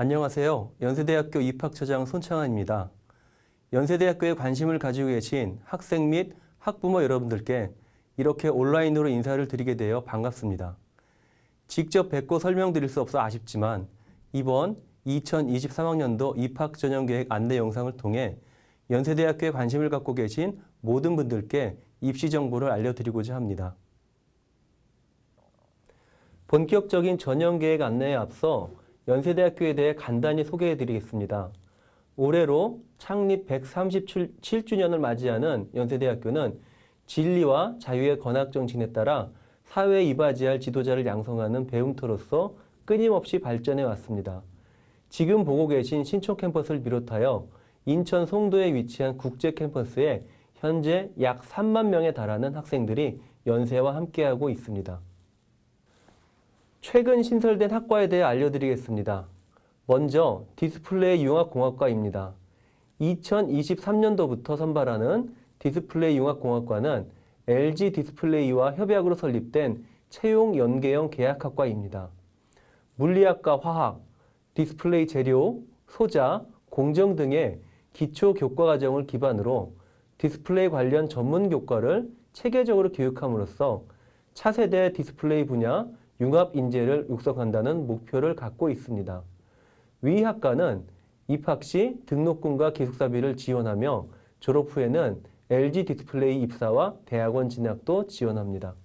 안녕하세요. 연세대학교 입학처장 손창환입니다. 연세대학교에 관심을 가지고 계신 학생 및 학부모 여러분들께 이렇게 온라인으로 인사를 드리게 되어 반갑습니다. 직접 뵙고 설명드릴 수 없어 아쉽지만 이번 2023학년도 입학전형계획 안내 영상을 통해 연세대학교에 관심을 갖고 계신 모든 분들께 입시 정보를 알려드리고자 합니다. 본격적인 전형계획 안내에 앞서 연세대학교에 대해 간단히 소개해 드리겠습니다. 올해로 창립 137주년을 맞이하는 연세대학교는 진리와 자유의 건학정신에 따라 사회에 이바지할 지도자를 양성하는 배움터로서 끊임없이 발전해 왔습니다. 지금 보고 계신 신촌 캠퍼스를 비롯하여 인천 송도에 위치한 국제 캠퍼스에 현재 약 3만 명에 달하는 학생들이 연세와 함께하고 있습니다. 최근 신설된 학과에 대해 알려드리겠습니다. 먼저 디스플레이 융합공학과입니다. 2023년도부터 선발하는 디스플레이 융합공학과는 LG 디스플레이와 협약으로 설립된 채용 연계형 계약학과입니다. 물리학과 화학, 디스플레이 재료, 소자, 공정 등의 기초 교과 과정을 기반으로 디스플레이 관련 전문 교과를 체계적으로 교육함으로써 차세대 디스플레이 분야 융합 인재를 육성한다는 목표를 갖고 있습니다. 위 학과는 입학 시 등록금과 기숙사비를 지원하며 졸업 후에는 LG 디스플레이 입사와 대학원 진학도 지원합니다.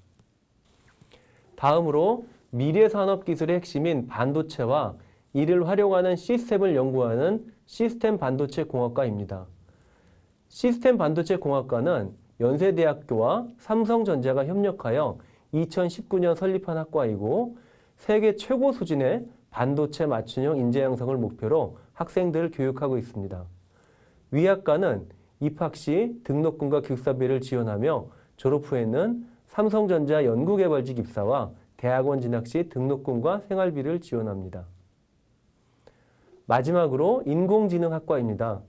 다음으로 미래산업기술의 핵심인 반도체와 이를 활용하는 시스템을 연구하는 시스템 반도체 공학과입니다. 시스템 반도체 공학과는 연세대학교와 삼성전자가 협력하여 2019년 설립한 학과이고 세계 최고 수준의 반도체 맞춤형 인재 양성을 목표로 학생들을 교육하고 있습니다. 위 학과는 입학 시 등록금과 기숙사비를 지원하며 졸업 후에는 삼성전자 연구개발직 입사와 대학원 진학 시 등록금과 생활비를 지원합니다. 마지막으로 인공지능학과입니다.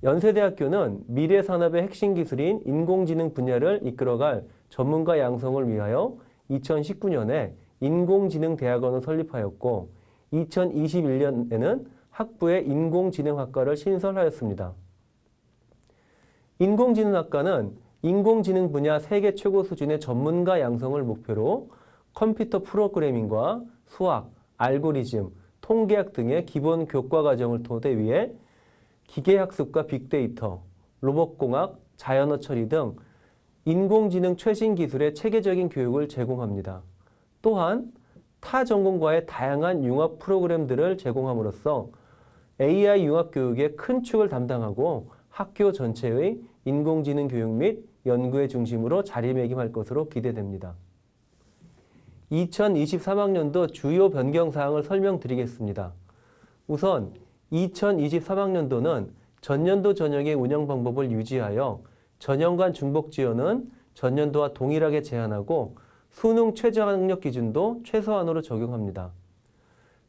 연세대학교는 미래산업의 핵심 기술인 인공지능 분야를 이끌어갈 전문가 양성을 위하여 2019년에 인공지능대학원을 설립하였고 2021년에는 학부에 인공지능학과를 신설하였습니다. 인공지능학과는 인공지능 분야 세계 최고 수준의 전문가 양성을 목표로 컴퓨터 프로그래밍과 수학, 알고리즘, 통계학 등의 기본 교과 과정을 토대 위에 기계학습과 빅데이터, 로봇공학, 자연어 처리 등 인공지능 최신 기술의 체계적인 교육을 제공합니다. 또한 타 전공과의 다양한 융합 프로그램들을 제공함으로써 AI 융합 교육의 큰 축을 담당하고 학교 전체의 인공지능 교육 및 연구의 중심으로 자리매김할 것으로 기대됩니다. 2023학년도 주요 변경사항을 설명드리겠습니다. 우선 2023학년도는 전년도 전형의 운영 방법을 유지하여 전형 간 중복 지원은 전년도와 동일하게 제한하고 수능 최저학력 기준도 최소한으로 적용합니다.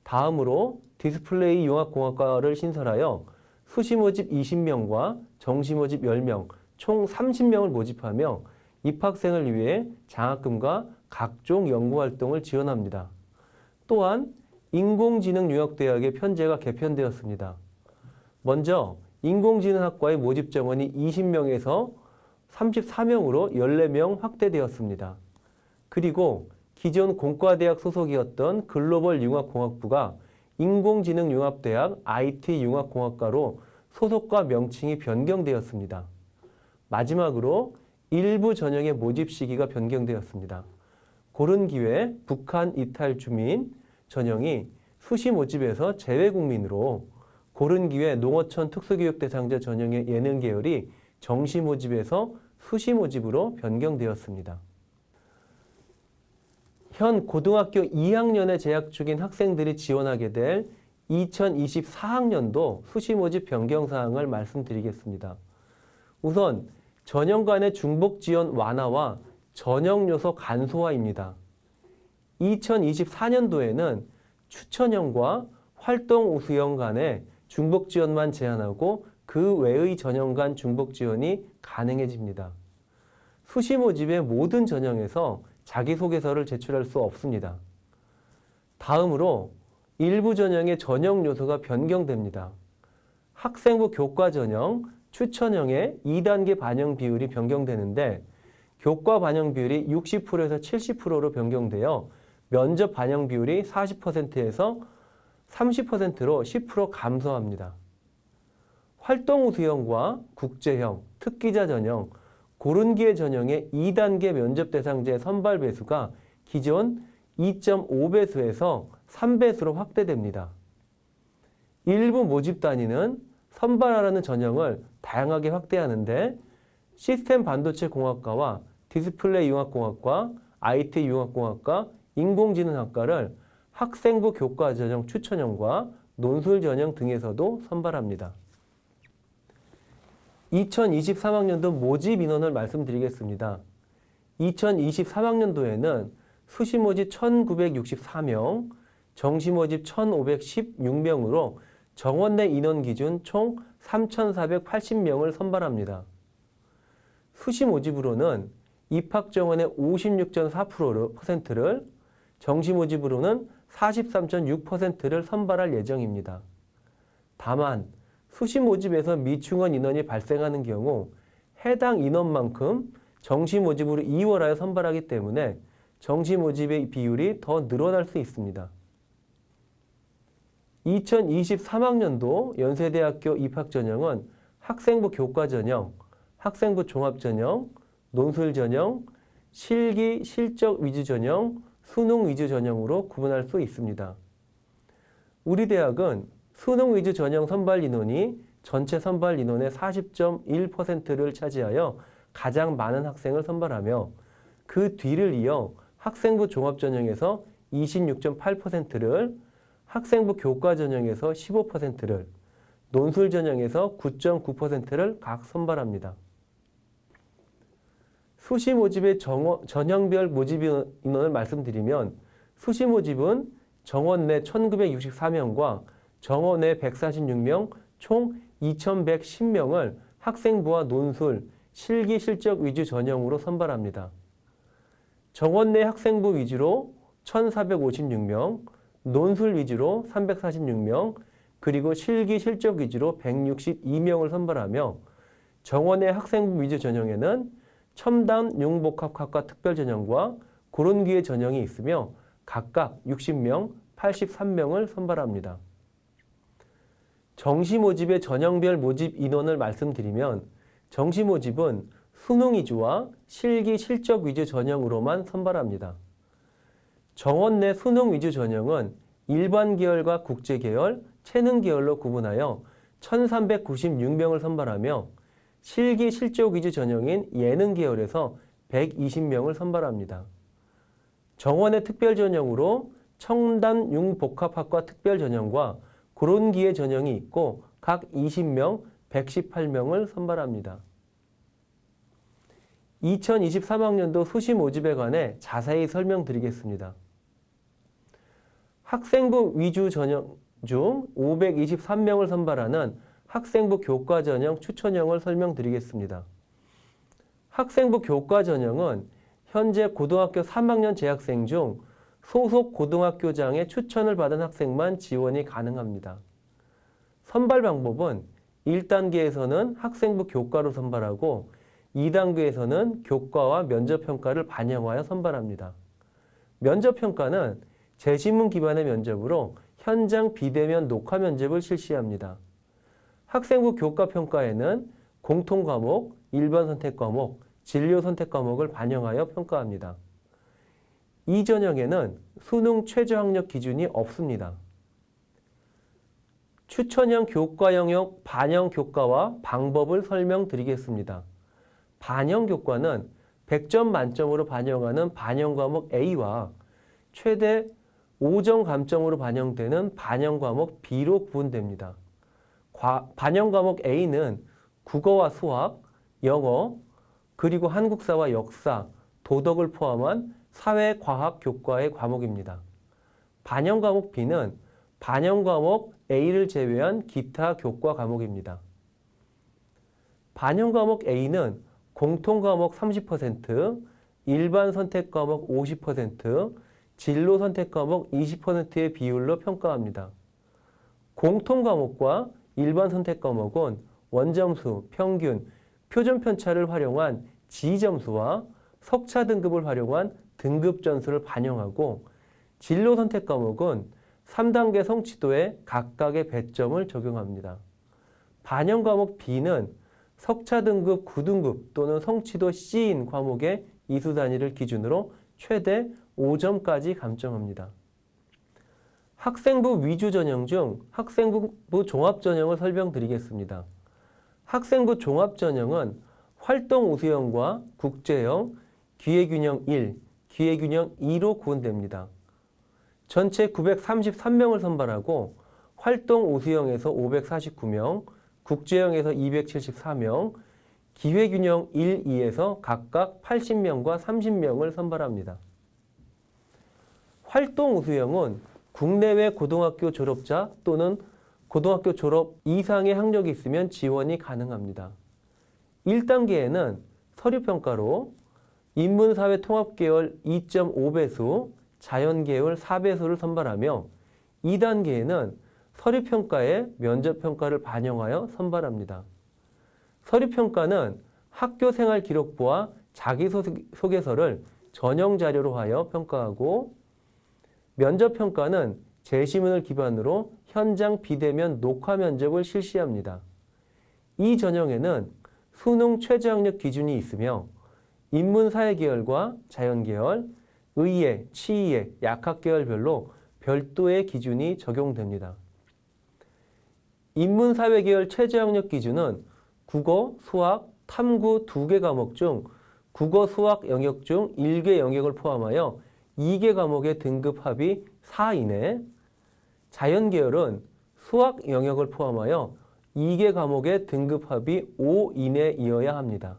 다음으로 디스플레이 융합공학과를 신설하여 수시 모집 20명과 정시 모집 10명, 총 30명을 모집하며 입학생을 위해 장학금과 각종 연구활동을 지원합니다. 또한 인공지능융합대학의 편제가 개편되었습니다. 먼저 인공지능학과의 모집 정원이 20명에서 34명으로 14명 확대되었습니다. 그리고 기존 공과대학 소속이었던 글로벌융합공학부가 인공지능융합대학 IT융합공학과로 소속과 명칭이 변경되었습니다. 마지막으로 일부 전형의 모집 시기가 변경되었습니다. 고른 기회 북한 이탈 주민 전형이 수시 모집에서 제외 국민으로 고른 기회 농어촌 특수교육 대상자 전형의 예능 계열이 정시 모집에서 수시 모집으로 변경되었습니다. 현 고등학교 2학년에 재학 중인 학생들이 지원하게 될 2024학년도 수시 모집 변경 사항을 말씀드리겠습니다. 우선 전형 간의 중복 지원 완화와 전형 요소 간소화입니다. 2024년도에는 추천형과 활동 우수형 간의 중복 지원만 제한하고 그 외의 전형 간 중복 지원이 가능해집니다. 수시 모집의 모든 전형에서 자기소개서를 제출할 수 없습니다. 다음으로 일부 전형의 전형 요소가 변경됩니다. 학생부 교과 전형, 추천형의 2단계 반영 비율이 변경되는데 교과 반영 비율이 60%에서 70%로 변경되어 면접 반영 비율이 40%에서 30%로 10% 감소합니다. 활동 우수형과 국제형, 특기자 전형, 고른기회 전형의 2단계 면접 대상자의 선발 배수가 기존 2.5배수에서 3배수로 확대됩니다. 일부 모집 단위는 선발하라는 전형을 다양하게 확대하는데 시스템 반도체 공학과와 디스플레이 융합공학과, IT 융합공학과, 인공지능학과를 학생부 교과 전형 추천형과 논술 전형 등에서도 선발합니다. 2023학년도 모집 인원을 말씀드리겠습니다. 2023학년도에는 수시 모집 1964명, 정시 모집 1516명으로 정원 내 인원 기준 총 3480명을 선발합니다. 수시 모집으로는 입학 정원의 56.4%를, 정시 모집으로는 43.6%를 선발할 예정입니다. 다만 수시 모집에서 미충원 인원이 발생하는 경우 해당 인원만큼 정시 모집으로 이월하여 선발하기 때문에 정시 모집의 비율이 더 늘어날 수 있습니다. 2023학년도 연세대학교 입학 전형은 학생부 교과 전형, 학생부 종합 전형, 논술 전형, 실기 실적 위주 전형, 수능 위주 전형으로 구분할 수 있습니다. 우리 대학은 수능 위주 전형 선발 인원이 전체 선발 인원의 40.1%를 차지하여 가장 많은 학생을 선발하며 그 뒤를 이어 학생부 종합 전형에서 26.8%를, 학생부 교과 전형에서 15%를, 논술 전형에서 9.9%를 각 선발합니다. 수시 모집의 전형별 모집 인원을 말씀드리면 수시 모집은 정원 내 1964명과 정원 내 146명 총 2110명을 학생부와 논술, 실기 실적 위주 전형으로 선발합니다. 정원 내 학생부 위주로 1456명, 논술 위주로 346명, 그리고 실기 실적 위주로 162명을 선발하며 정원의 학생부 위주 전형에는 첨단 융복합학과 특별전형과 고른기회 전형이 있으며 각각 60명, 83명을 선발합니다. 정시 모집의 전형별 모집 인원을 말씀드리면 정시 모집은 수능 위주와 실기 실적 위주 전형으로만 선발합니다. 정원 내 수능 위주 전형은 일반 계열과 국제 계열, 체능 계열로 구분하여 1396명을 선발하며 실기 실적 위주 전형인 예능 계열에서 120명을 선발합니다. 정원의 특별 전형으로 첨단 융복합학과 특별 전형과 고른기회 전형이 있고 각 20명, 118명을 선발합니다. 2023학년도 수시 모집에 관해 자세히 설명드리겠습니다. 학생부 위주 전형 중 523명을 선발하는 학생부 교과 전형 추천형을 설명드리겠습니다. 학생부 교과 전형은 현재 고등학교 3학년 재학생 중 소속 고등학교장의 추천을 받은 학생만 지원이 가능합니다. 선발 방법은 1단계에서는 학생부 교과로 선발하고 2단계에서는 교과와 면접평가를 반영하여 선발합니다. 면접평가는 제시문 기반의 면접으로 현장 비대면 녹화 면접을 실시합니다. 학생부 교과 평가에는 공통과목, 일반 선택 과목, 진료 선택 과목을 반영하여 평가합니다. 이 전형에는 수능 최저 학력 기준이 없습니다. 추천형 교과 영역 반영 교과와 방법을 설명드리겠습니다. 반영 교과는 100점 만점으로 반영하는 반영 과목 A와 최대 5점 감점으로 반영되는 반영 과목 B로 구분됩니다. 반영 과목 A는 국어와 수학, 영어, 그리고 한국사와 역사, 도덕을 포함한 사회, 과학, 교과의 과목입니다. 반영 과목 B는 반영 과목 A를 제외한 기타 교과 과목입니다. 반영 과목 A는 공통 과목 30%, 일반 선택 과목 50%, 진로 선택 과목 20%의 비율로 평가합니다. 공통 과목과 일반 선택 과목은 원점수, 평균, 표준 편차를 활용한 지점수와 석차 등급을 활용한 등급 점수를 반영하고 진로 선택 과목은 3단계 성취도에 각각의 배점을 적용합니다. 반영 과목 B는 석차 등급 9등급 또는 성취도 C인 과목의 이수 단위를 기준으로 최대 5점까지 감점합니다. 학생부 위주 전형 중 학생부 종합 전형을 설명드리겠습니다. 학생부 종합 전형은 활동 우수형과 국제형, 기회균형 1, 기회균형 2로 구분됩니다. 전체 933명을 선발하고 활동 우수형에서 549명, 국제형에서 274명, 기회균형 1, 2에서 각각 80명과 30명을 선발합니다. 활동 우수형은 국내외 고등학교 졸업자 또는 고등학교 졸업 이상의 학력이 있으면 지원이 가능합니다. 1단계에는 서류평가로 인문사회 통합계열 2.5배수, 자연계열 4배수를 선발하며 2단계에는 서류평가에 면접평가를 반영하여 선발합니다. 서류평가는 학교생활기록부와 자기소개서를 전형자료로 하여 평가하고 면접평가는 제시문을 기반으로 현장 비대면 녹화 면접을 실시합니다. 이 전형에는 수능 최저학력 기준이 있으며 인문사회계열과 자연계열, 의예, 치의예, 약학계열별로 별도의 기준이 적용됩니다. 인문사회계열 최저학력 기준은 국어, 수학, 탐구 2개 과목 중 국어, 수학 영역 중 1개 영역을 포함하여 2개 과목의 등급 합이 4 이내, 자연계열은 수학 영역을 포함하여 2개 과목의 등급 합이 5 이내이어야 합니다.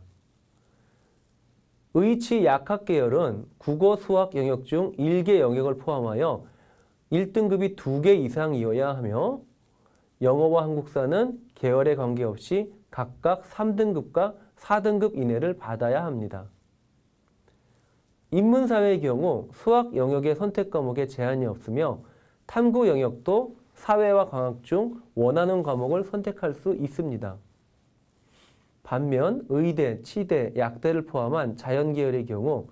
의치 약학계열은 국어, 수학 영역 중 1개 영역을 포함하여 1등급이 2개 이상이어야 하며 영어와 한국사는 계열에 관계없이 각각 3등급과 4등급 이내를 받아야 합니다. 인문사회의 경우 수학 영역의 선택 과목에 제한이 없으며 탐구 영역도 사회와 과학 중 원하는 과목을 선택할 수 있습니다. 반면 의대, 치대, 약대를 포함한 자연계열의 경우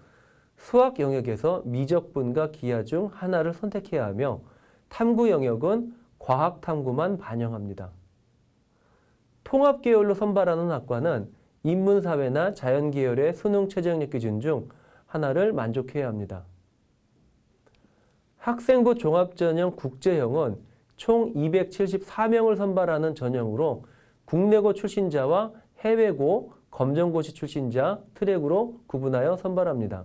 수학 영역에서 미적분과 기하 중 하나를 선택해야 하며 탐구 영역은 과학 탐구만 반영합니다. 통합계열로 선발하는 학과는 인문사회나 자연계열의 수능 최저학력 기준 중 하나를 만족해야 합니다. 학생부 종합전형 국제형은 총 274명을 선발하는 전형으로 국내고 출신자와 해외고 검정고시 출신자 트랙으로 구분하여 선발합니다.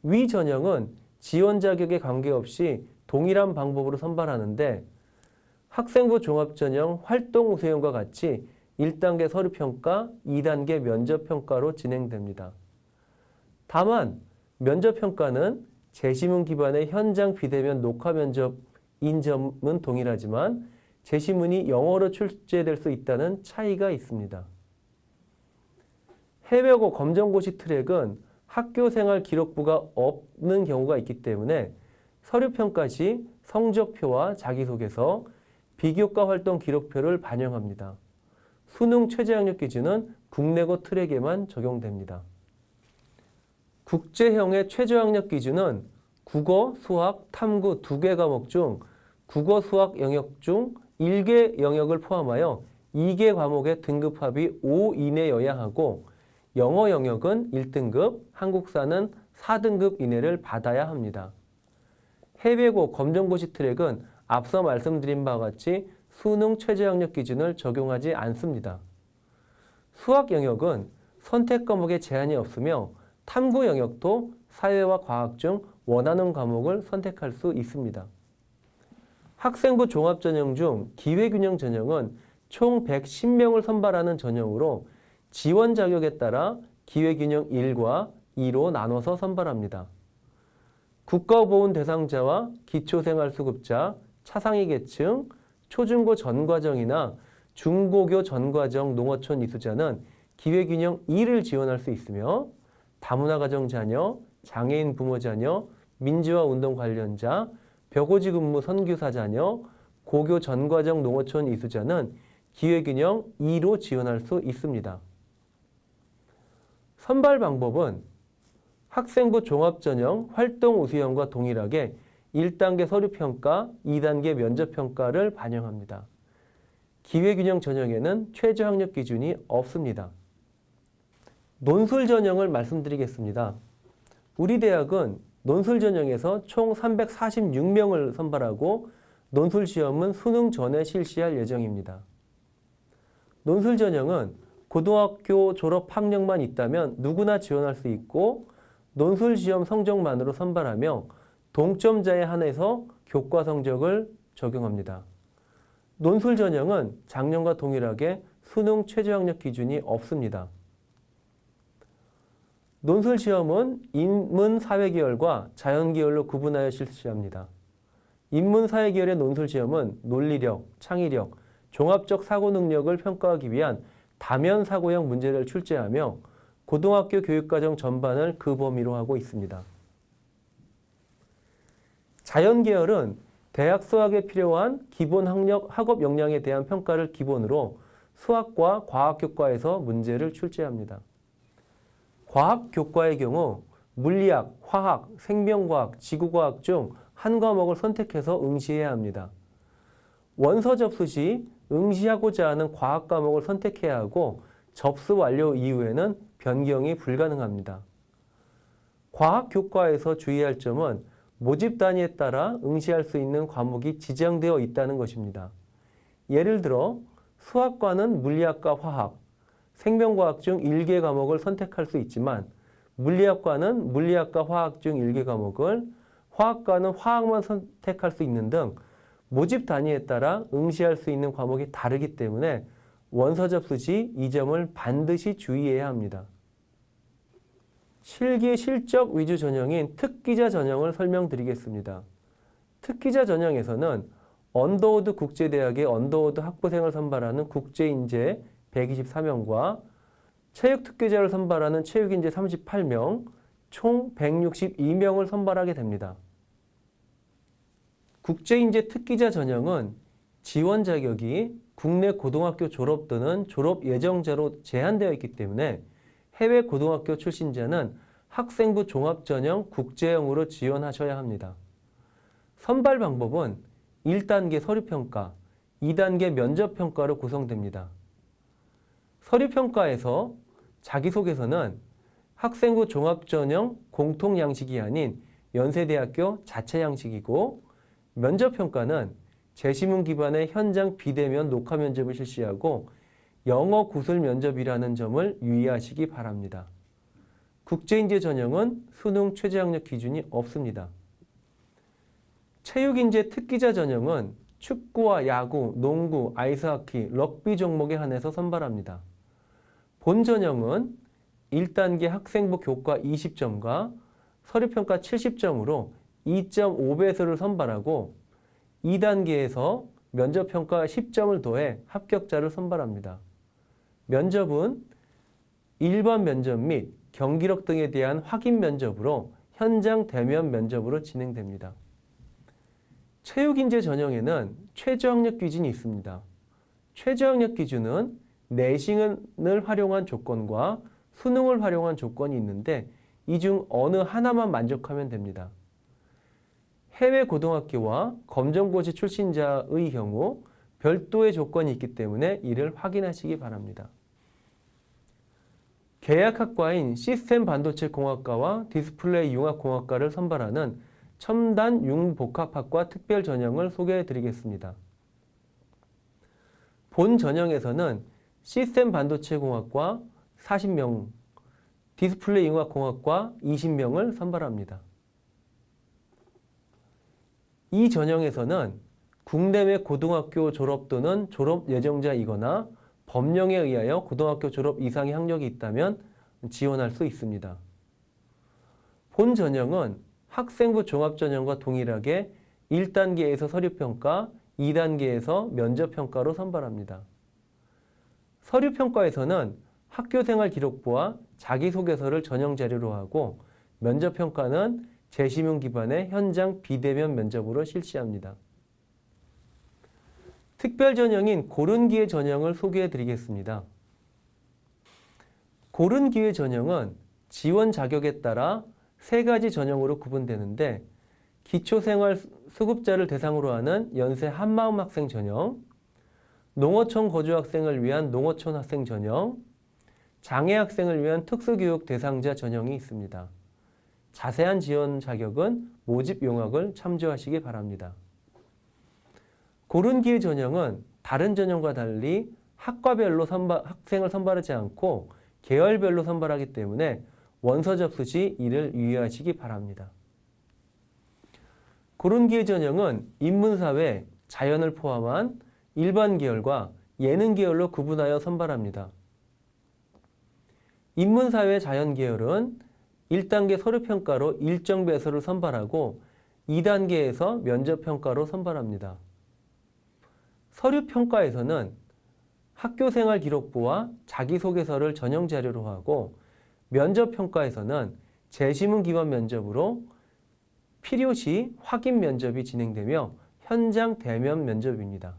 위 전형은 지원 자격에 관계없이 동일한 방법으로 선발하는데 학생부 종합전형 활동 우수형과 같이 1단계 서류평가, 2단계 면접평가로 진행됩니다. 다만 면접평가는 제시문 기반의 현장 비대면 녹화 면접인 점은 동일하지만 제시문이 영어로 출제될 수 있다는 차이가 있습니다. 해외고 검정고시 트랙은 학교생활 기록부가 없는 경우가 있기 때문에 서류평가 시 성적표와 자기소개서, 비교과 활동 기록표를 반영합니다. 수능 최저학력 기준은 국내고 트랙에만 적용됩니다. 국제형의 최저학력 기준은 국어, 수학, 탐구 2개 과목 중 국어, 수학 영역 중 1개 영역을 포함하여 2개 과목의 등급 합이 5 이내여야 하고 영어 영역은 1등급, 한국사는 4등급 이내를 받아야 합니다. 해외고 검정고시 트랙은 앞서 말씀드린 바와 같이 수능 최저학력 기준을 적용하지 않습니다. 수학 영역은 선택 과목에 제한이 없으며 탐구 영역도 사회와 과학 중 원하는 과목을 선택할 수 있습니다. 학생부 종합전형 중 기회균형 전형은 총 110명을 선발하는 전형으로 지원 자격에 따라 기회균형 1과 2로 나눠서 선발합니다. 국가보훈 대상자와 기초생활수급자, 차상위 계층, 초중고 전과정이나 중고교 전과정 농어촌 이수자는 기회균형 2를 지원할 수 있으며 다문화 가정 자녀, 장애인 부모 자녀, 민주화운동 관련자, 벽오지 근무 선교사 자녀, 고교 전과정 농어촌 이수자는 기회균형 2로 지원할 수 있습니다. 선발 방법은 학생부 종합전형 활동 우수형과 동일하게 1단계 서류평가, 2단계 면접평가를 반영합니다. 기회균형 전형에는 최저 학력 기준이 없습니다. 논술 전형을 말씀드리겠습니다. 우리 대학은 논술 전형에서 총 346명을 선발하고 논술 시험은 수능 전에 실시할 예정입니다. 논술 전형은 고등학교 졸업 학력만 있다면 누구나 지원할 수 있고 논술 시험 성적만으로 선발하며 동점자에 한해서 교과 성적을 적용합니다. 논술 전형은 작년과 동일하게 수능 최저 학력 기준이 없습니다. 논술 시험은 인문 사회 계열과 자연 계열로 구분하여 실시합니다. 인문 사회 계열의 논술 시험은 논리력, 창의력, 종합적 사고 능력을 평가하기 위한 다면 사고형 문제를 출제하며 고등학교 교육과정 전반을 그 범위로 하고 있습니다. 자연 계열은 대학 수학에 필요한 기본 학업 역량에 대한 평가를 기본으로 수학과 과학 교과에서 문제를 출제합니다. 과학 교과의 경우 물리학, 화학, 생명과학, 지구과학 중 한 과목을 선택해서 응시해야 합니다. 원서 접수 시 응시하고자 하는 과학 과목을 선택해야 하고 접수 완료 이후에는 변경이 불가능합니다. 과학 교과에서 주의할 점은 모집 단위에 따라 응시할 수 있는 과목이 지정되어 있다는 것입니다. 예를 들어 수학과는 물리학과 화학, 생명과학 중 1개 과목을 선택할 수 있지만 물리학과는 물리학과 화학 중 1개 과목을, 화학과는 화학만 선택할 수 있는 등 모집 단위에 따라 응시할 수 있는 과목이 다르기 때문에 원서 접수 시 이 점을 반드시 주의해야 합니다. 실기 실적 위주 전형인 특기자 전형을 설명드리겠습니다. 특기자 전형에서는 언더우드 국제대학의 언더우드 학부생을 선발하는 국제인재 124명과 체육특기자를 선발하는 체육인재 38명, 총 162명을 선발하게 됩니다. 국제인재 특기자 전형은 지원 자격이 국내 고등학교 졸업 또는 졸업 예정자로 제한되어 있기 때문에 해외 고등학교 출신자는 학생부 종합전형 국제형으로 지원하셔야 합니다. 선발 방법은 1단계 서류평가, 2단계 면접평가로 구성됩니다. 서류평가에서 자기소개서는 학생부 종합전형 공통양식이 아닌 연세대학교 자체 양식이고 면접평가는 제시문 기반의 현장 비대면 녹화 면접을 실시하고 영어 구술 면접이라는 점을 유의하시기 바랍니다. 국제인재 전형은 수능 최저 학력 기준이 없습니다. 체육인재 특기자 전형은 축구와 야구, 농구, 아이스하키, 럭비 종목에 한해서 선발합니다. 본 전형은 1단계 학생부 교과 20점과 서류평가 70점으로 2.5배수를 선발하고 2단계에서 면접평가 10점을 더해 합격자를 선발합니다. 면접은 일반 면접 및 경기력 등에 대한 확인 면접으로 현장 대면 면접으로 진행됩니다. 체육인재 전형에는 최저학력 기준이 있습니다. 최저학력 기준은 내신을 활용한 조건과 수능을 활용한 조건이 있는데 이 중 어느 하나만 만족하면 됩니다. 해외 고등학교와 검정고시 출신자의 경우 별도의 조건이 있기 때문에 이를 확인하시기 바랍니다. 계약학과인 시스템 반도체 공학과와 디스플레이 융합공학과를 선발하는 첨단 융복합학과 특별 전형을 소개해 드리겠습니다. 본 전형에서는 시스템 반도체 공학과 40명, 디스플레이 융합공학과 20명을 선발합니다. 이 전형에서는 국내외 고등학교 졸업 또는 졸업 예정자이거나 법령에 의하여 고등학교 졸업 이상의 학력이 있다면 지원할 수 있습니다. 본 전형은 학생부 종합전형과 동일하게 1단계에서 서류평가, 2단계에서 면접평가로 선발합니다. 서류평가에서는 학교생활 기록부와 자기소개서를 전형 자료로 하고 면접평가는 재시문 기반의 현장 비대면 면접으로 실시합니다. 특별 전형인 고른기회 전형을 소개해 드리겠습니다. 고른기회 전형은 지원 자격에 따라 세 가지 전형으로 구분되는데 기초생활 수급자를 대상으로 하는 연세 한마음 학생 전형, 농어촌 거주 학생을 위한 농어촌 학생 전형, 장애 학생을 위한 특수교육 대상자 전형이 있습니다. 자세한 지원 자격은 모집 용역을 참조하시기 바랍니다. 고른기회 전형은 다른 전형과 달리 학과별로 학생을 선발하지 않고 계열별로 선발하기 때문에 원서 접수 시 이를 유의하시기 바랍니다. 고른기회 전형은 인문사회, 자연을 포함한 일반 계열과 예능 계열로 구분하여 선발합니다. 인문사회 자연 계열은 1단계 서류평가로 일정 배수를 선발하고 2단계에서 면접평가로 선발합니다. 서류평가에서는 학교생활 기록부와 자기소개서를 전형 자료로 하고 면접평가에서는 재시문 기반 면접으로 필요시 확인 면접이 진행되며 현장 대면 면접입니다.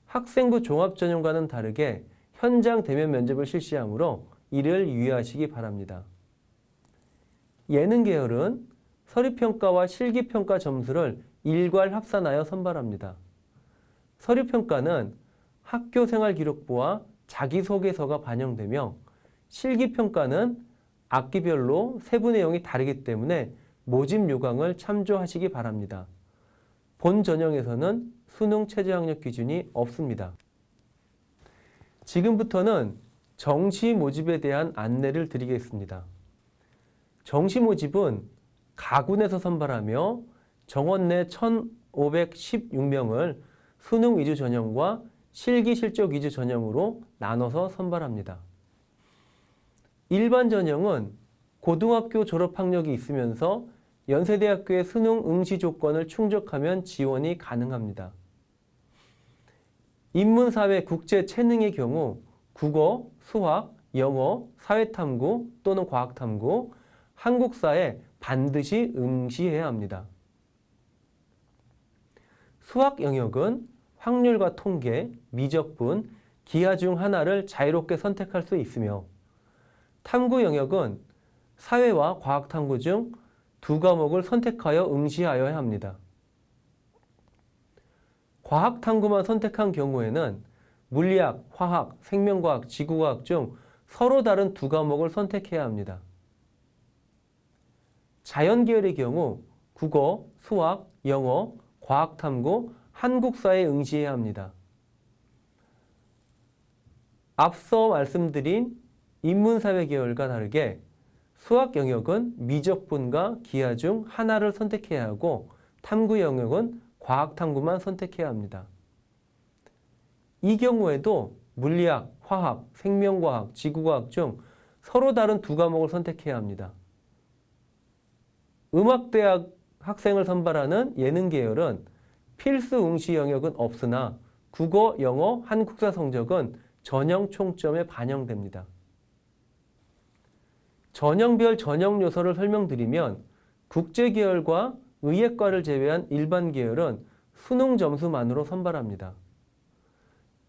학생부 종합전형과는 다르게 현장 대면 면접을 실시하므로 이를 유의하시기 바랍니다. 예능 계열은 서류평가와 실기평가 점수를 일괄 합산하여 선발합니다. 서류평가는 학교생활 기록부와 자기소개서가 반영되며 실기평가는 학기별로 세부 내용이 다르기 때문에 모집 요강을 참조하시기 바랍니다. 본 전형에서는 수능 최저학력 기준이 없습니다. 지금부터는 정시 모집에 대한 안내를 드리겠습니다. 정시 모집은 가군에서 선발하며 정원 내 1,516명을 수능 위주 전형과 실기 실적 위주 전형으로 나눠서 선발합니다. 일반 전형은 고등학교 졸업 학력이 있으면서 연세대학교의 수능 응시 조건을 충족하면 지원이 가능합니다. 인문사회 국제 체능의 경우 국어, 수학, 영어, 사회탐구 또는 과학탐구, 한국사에 반드시 응시해야 합니다. 수학 영역은 확률과 통계, 미적분, 기하 중 하나를 자유롭게 선택할 수 있으며 탐구 영역은 사회와 과학탐구 중 두 과목을 선택하여 응시하여야 합니다. 과학탐구만 선택한 경우에는 물리학, 화학, 생명과학, 지구과학 중 서로 다른 두 과목을 선택해야 합니다. 자연계열의 경우 국어, 수학, 영어, 과학탐구, 한국사에 응시해야 합니다. 앞서 말씀드린 인문사회 계열과 다르게 수학 영역은 미적분과 기하 중 하나를 선택해야 하고 탐구 영역은 과학탐구만 선택해야 합니다. 이 경우에도 물리학, 화학, 생명과학, 지구과학 중 서로 다른 두 과목을 선택해야 합니다. 음악대학 학생을 선발하는 예능 계열은 필수 응시 영역은 없으나 국어, 영어, 한국사 성적은 전형 총점에 반영됩니다. 전형별 전형 요소를 설명드리면 국제계열과 의예과를 제외한 일반 계열은 수능 점수만으로 선발합니다.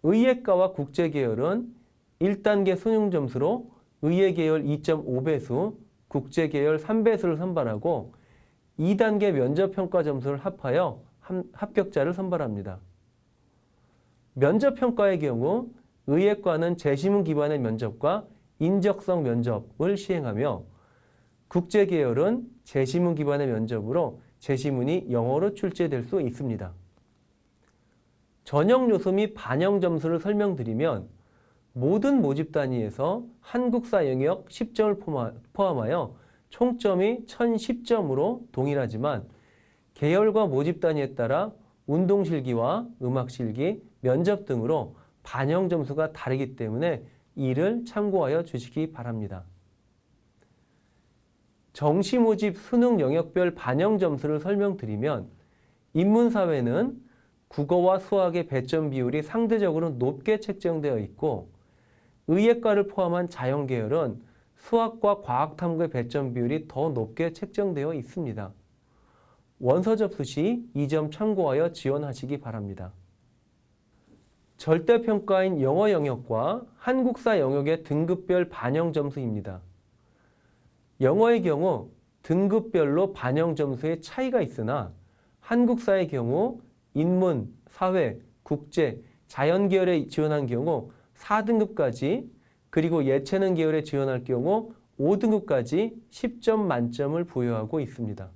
의예과와 국제계열은 1단계 수능 점수로 의예계열 2.5배수, 국제계열 3배수를 선발하고 2단계 면접평가 점수를 합하여 합격자를 선발합니다. 면접평가의 경우 의예과는 재시문 기반의 면접과 인적성 면접을 시행하며 국제계열은 재시문 기반의 면접으로 재시문이 영어로 출제될 수 있습니다. 전형 요소 및 반영 점수를 설명드리면 모든 모집 단위에서 한국사 영역 10점을 포함하여 총점이 1010점으로 동일하지만 계열과 모집 단위에 따라 운동실기와 음악실기, 면접 등으로 반영 점수가 다르기 때문에 이를 참고하여 주시기 바랍니다. 정시 모집 수능 영역별 반영 점수를 설명드리면 인문사회는 국어와 수학의 배점 비율이 상대적으로 높게 책정되어 있고 의예과를 포함한 자연계열은 수학과 과학 탐구의 배점 비율이 더 높게 책정되어 있습니다. 원서 접수 시 이 점 참고하여 지원하시기 바랍니다. 절대평가인 영어 영역과 한국사 영역의 등급별 반영 점수입니다. 영어의 경우 등급별로 반영 점수에 차이가 있으나 한국사의 경우 인문, 사회, 국제, 자연 계열에 지원한 경우 4등급까지 그리고 예체능 계열에 지원할 경우 5등급까지 10점 만점을 부여하고 있습니다.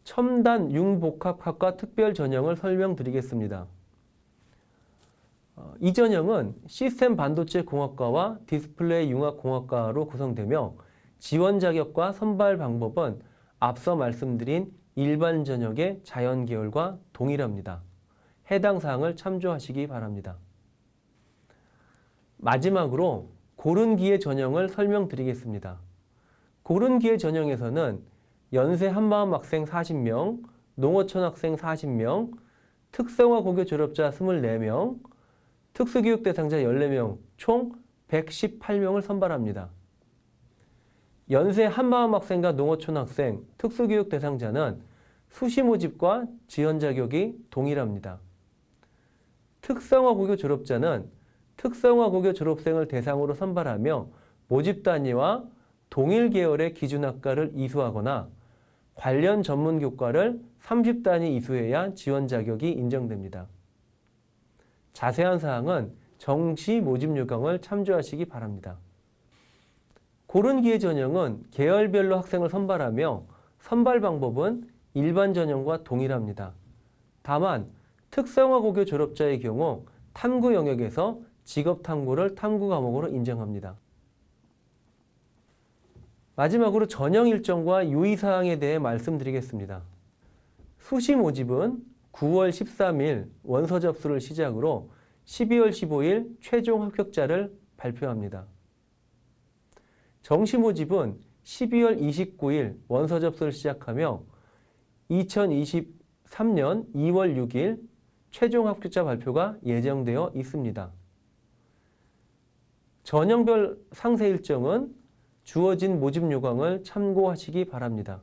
첨단 융복합학과 특별 전형을 설명드리겠습니다. 이 전형은 시스템 반도체 공학과와 디스플레이 융합공학과로 구성되며 지원 자격과 선발 방법은 앞서 말씀드린 일반 전형의 자연 계열과 동일합니다. 해당 사항을 참조하시기 바랍니다. 마지막으로 고른기회 전형을 설명드리겠습니다. 고른기회 전형에서는 연세 한마음 학생 40명, 농어촌 학생 40명, 특성화 고교 졸업자 24명, 특수교육 대상자 14명, 총 118명을 선발합니다. 연세 한마음 학생과 농어촌 학생, 특수교육 대상자는 수시 모집과 지원 자격이 동일합니다. 특성화 고교 졸업자는 특성화 고교 졸업생을 대상으로 선발하며 모집 단위와 동일 계열의 기준학과를 이수하거나 관련 전문 교과를 30단위 이수해야 지원 자격이 인정됩니다. 자세한 사항은 정시 모집 요강을 참조하시기 바랍니다. 고른기회 전형은 계열별로 학생을 선발하며 선발 방법은 일반 전형과 동일합니다. 다만 특성화 고교 졸업자의 경우 탐구 영역에서 직업탐구를 탐구 과목으로 인정합니다. 마지막으로 전형 일정과 유의사항에 대해 말씀드리겠습니다. 수시 모집은 9월 13일 원서 접수를 시작으로 12월 15일 최종 합격자를 발표합니다. 정시 모집은 12월 29일 원서 접수를 시작하며 2023년 2월 6일 최종 합격자 발표가 예정되어 있습니다. 전형별 상세 일정은 주어진 모집 요강을 참고하시기 바랍니다.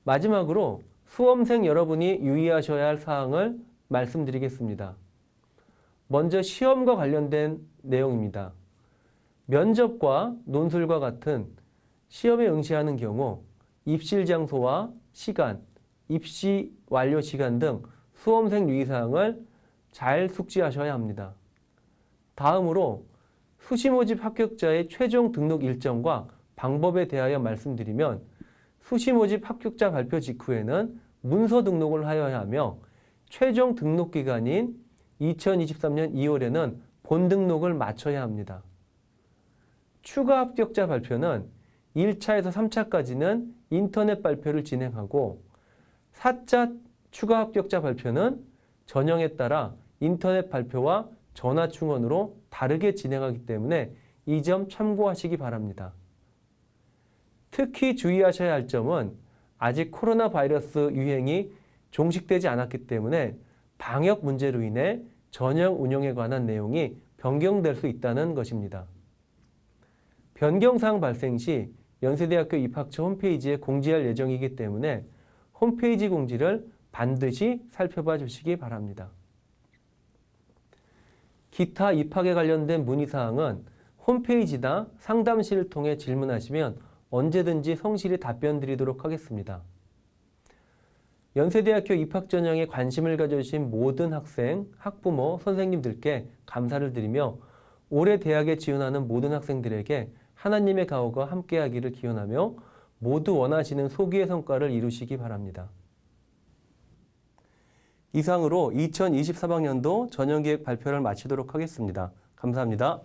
마지막으로 수험생 여러분이 유의하셔야 할 사항을 말씀드리겠습니다. 먼저 시험과 관련된 내용입니다. 면접과 논술과 같은 시험에 응시하는 경우 입실 장소와 시간, 입시 완료 시간 등 수험생 유의사항을 잘 숙지하셔야 합니다. 다음으로 수시 모집 합격자의 최종 등록 일정과 방법에 대하여 말씀드리면 수시 모집 합격자 발표 직후에는 문서 등록을 하여야 하며 최종 등록 기간인 2023년 2월에는 본 등록을 마쳐야 합니다. 추가 합격자 발표는 1차에서 3차까지는 인터넷 발표를 진행하고 4차 추가 합격자 발표는 전형에 따라 인터넷 발표와 전화 충원으로 다르게 진행하기 때문에 이 점 참고하시기 바랍니다. 특히 주의하셔야 할 점은 아직 코로나 바이러스 유행이 종식되지 않았기 때문에 방역 문제로 인해 전형 운영에 관한 내용이 변경될 수 있다는 것입니다. 변경사항 발생 시 연세대학교 입학처 홈페이지에 공지할 예정이기 때문에 홈페이지 공지를 반드시 살펴봐 주시기 바랍니다. 기타 입학에 관련된 문의사항은 홈페이지나 상담실을 통해 질문하시면 언제든지 성실히 답변 드리도록 하겠습니다. 연세대학교 입학전형에 관심을 가져주신 모든 학생, 학부모, 선생님들께 감사를 드리며 올해 대학에 지원하는 모든 학생들에게 하나님의 가호가 함께하기를 기원하며 모두 원하시는 소기의 성과를 이루시기 바랍니다. 이상으로 2023학년도 전형계획 발표를 마치도록 하겠습니다. 감사합니다.